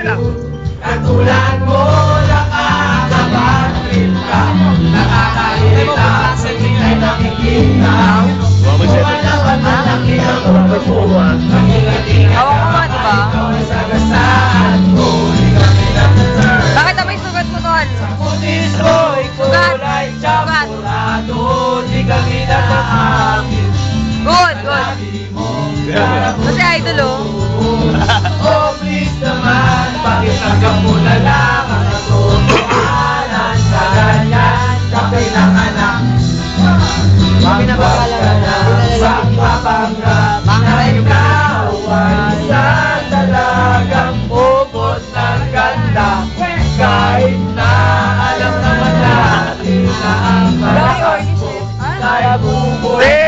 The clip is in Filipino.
lang. Katulad mo, nakakabagin ka. Nakakairita sa kinay nakikita. Kumalawan na laki ang pagkapuan. Hawak mo nga, diba? Sagasaan mo, di kami nag-turn. Bakit na may sugat mo, Tol? Putis ko'y kulay tsampurado. Di kami nag-aakit. Good, good. Kasi idol, oh. Oh, please naman, pakitanggap mo na lang ang katotohanan sa ganyan sa pinanganak. Magpag ka na sa papanggap na ikaw ay isang dalagang ubod ng ganda. Kahit na alam naman natin na ang malakas mo ay bubuhay.